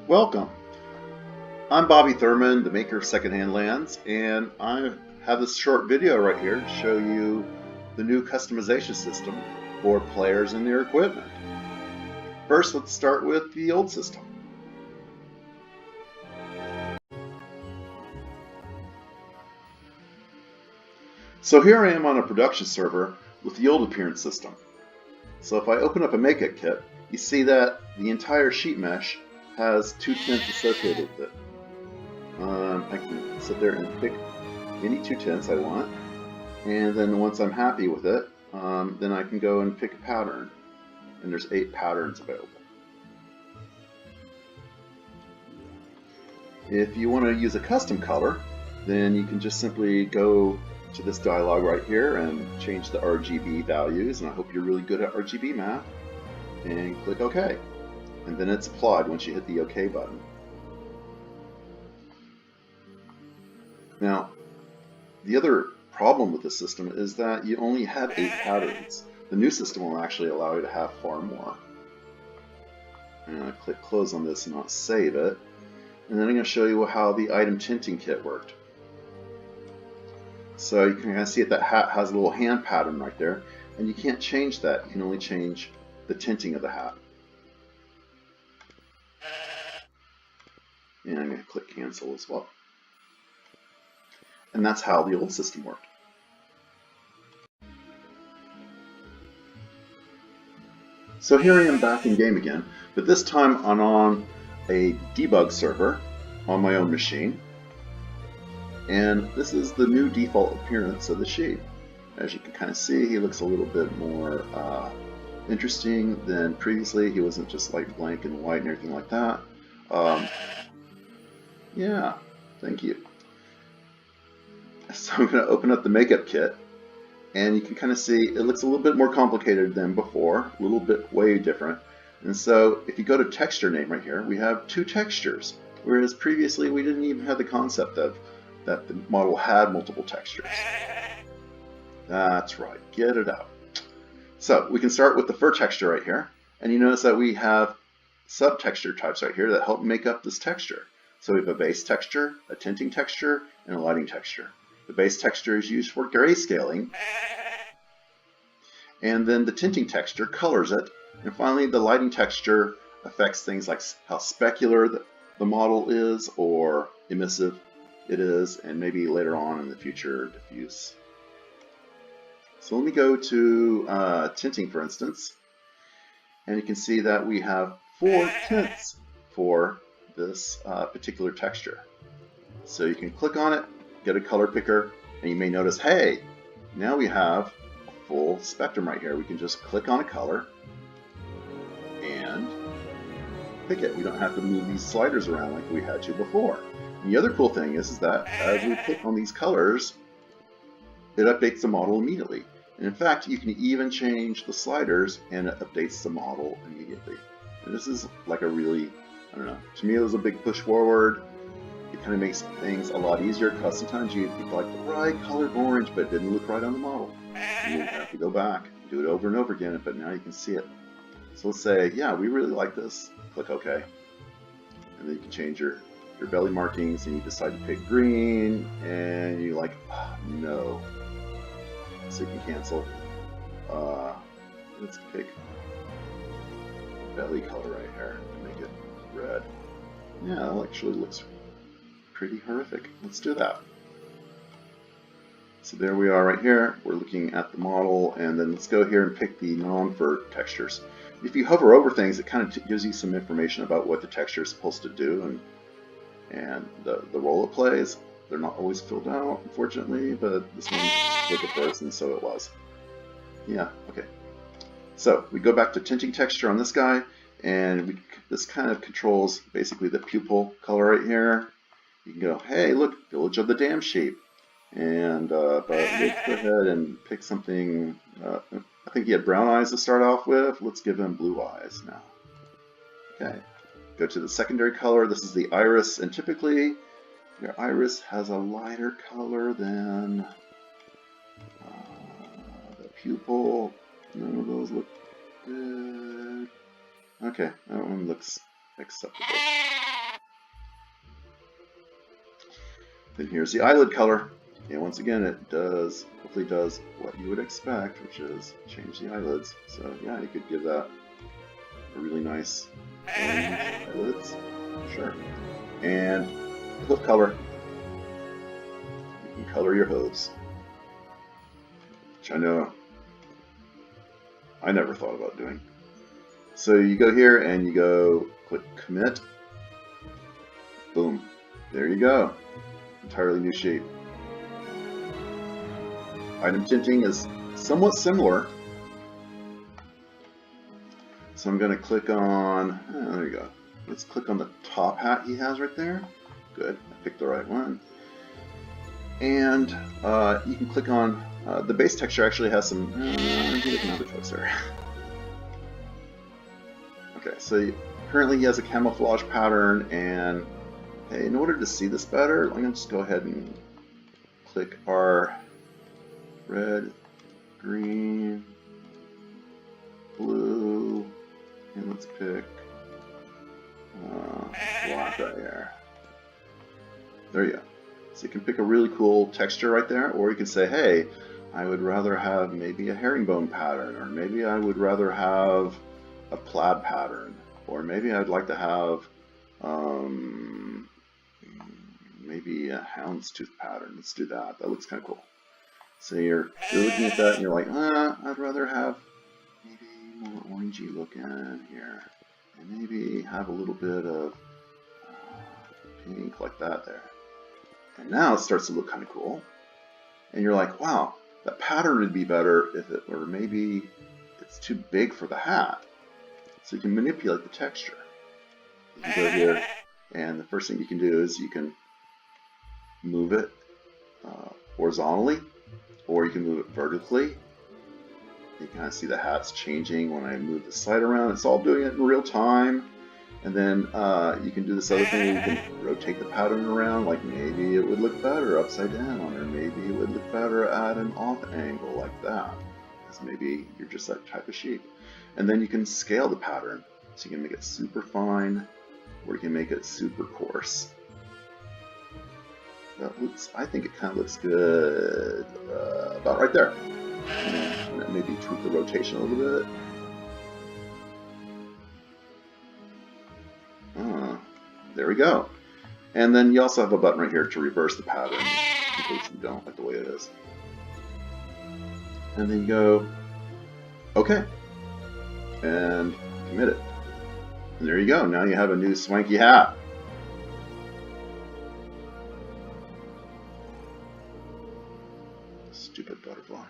Welcome. I'm Bobby Thurman, the maker of Secondhand Lands, and I have this short video right here to show you the new customization system for players and their equipment. First, let's start with the old system. So here I am on a production server with the old appearance system. So if I open up a makeup kit, you see that the entire sheet mesh has two tints associated with it. I can sit there and pick any two tints I want, and then once I'm happy with it, then I can go and pick a pattern, and there's 8 patterns available. If you want to use a custom color, then you can just simply go to this dialog right here and change the RGB values, and I hope you're really good at RGB math, and click OK. And then it's applied once you hit the OK button. Now, the other problem with the system is that you only have 8 patterns. The new system will actually allow you to have far more. And I click close on this and I'll save it. And then I'm going to show you how the item tinting kit worked. So you can kind of see that hat has a little hand pattern right there, and you can't change that. You can only change the tinting of the hat. And I'm going to click cancel as well. And that's how the old system worked. So here I am back in game again, but this time I'm on a debug server on my own machine. And this is the new default appearance of the sheet. As you can kind of see, he looks a little bit more interesting than previously. He wasn't just like blank and white and everything like that. Yeah, thank you. So I'm going to open up the makeup kit, and you can kind of see it looks a little bit more complicated than before, a little bit way different. And so if you go to texture name right here, we have 2 textures, whereas previously we didn't even have the concept of that the model had multiple textures. That's right, get it out. So we can start with the fur texture right here, and you notice that we have subtexture types right here that help make up this texture. So we have a base texture, a tinting texture, and a lighting texture. The base texture is used for grayscaling, and then the tinting texture colors it, and finally the lighting texture affects things like how specular the model is or emissive it is, and maybe later on in the future diffuse. So let me go to tinting, for instance, and you can see that we have 4 tints for this particular texture. So you can click on it, get a color picker, and you may notice, hey, now we have a full spectrum right here. We can just click on a color and pick it. We don't have to move these sliders around like we had to before. And the other cool thing is that as we click on these colors, it updates the model immediately. And in fact, you can even change the sliders and it updates the model immediately. And this is like a really, I don't know, to me it was a big push forward. It kind of makes things a lot easier because sometimes you pick like the right color of orange, but it didn't look right on the model. You have to go back, do it over and over again, but now you can see it. So let's say, yeah, we really like this. Click OK. And then you can change your belly markings, and you decide to pick green, and you're like, oh, no. So you can cancel. Let's pick belly color right here and make it red. Yeah, that actually looks pretty horrific. Let's do that. So there we are right here. We're looking at the model, and then let's go here and pick the non-fur textures. If you hover over things, it kind of gives you some information about what the texture is supposed to do and the role it plays. They're not always filled out, unfortunately, but this one was the first, and so it was. Yeah, okay. So we go back to tinting texture on this guy, and this kind of controls basically the pupil color right here. You can go, hey, look, Village of the Dam Sheep. And but let's go ahead and pick something. I think he had brown eyes to start off with. Let's give him blue eyes now. Okay. Go to the secondary color. This is the iris, and typically your iris has a lighter color than the pupil. None of those look good. Okay, that one looks acceptable. Then here's the eyelid color. And once again, it does, hopefully does what you would expect, which is change the eyelids. So yeah, you could give that a really nice eyelids. Sure. And hoof color. You can color your hooves. Which I know I never thought about doing. So you go here and you go click commit. Boom. There you go. Entirely new shape. Item tinting is somewhat similar. So I'm going to click on, there you go. Let's click on the top hat he has right there. Good, I picked the right one. And you can click on, the base texture actually has some, another choice there. Okay, so currently he has a camouflage pattern, and hey, in order to see this better, I'm going to just go ahead and click our red, green, blue, and let's pick black right here. There you go. So you can pick a really cool texture right there, or you can say, hey, I would rather have maybe a herringbone pattern, or maybe I would rather have a plaid pattern, or maybe I'd like to have maybe a houndstooth pattern. Let's do that. That looks kind of cool. So you're looking at that and you're like, I'd rather have maybe more orangey looking here, and maybe have a little bit of pink like that there. And now it starts to look kind of cool. And you're like, wow, that pattern would be better if it were maybe it's too big for the hat. So you can manipulate the texture. You can go here, and the first thing you can do is you can move it horizontally, or you can move it vertically. You can kind of see the hat's changing when I move the slide around. It's all doing it in real time. And then you can do this other thing where you can rotate the pattern around, like maybe it would look better upside down, or maybe it would look better at an off angle like that, because maybe you're just that type of sheep. And then you can scale the pattern, so you can make it super fine, or you can make it super coarse. That looks, I think it kind of looks good about right there. And maybe tweak the rotation a little bit. There we go. And then you also have a button right here to reverse the pattern in case you don't like the way it is. And then you go, OK, and commit it. And there you go. Now you have a new swanky hat. Stupid butterfly.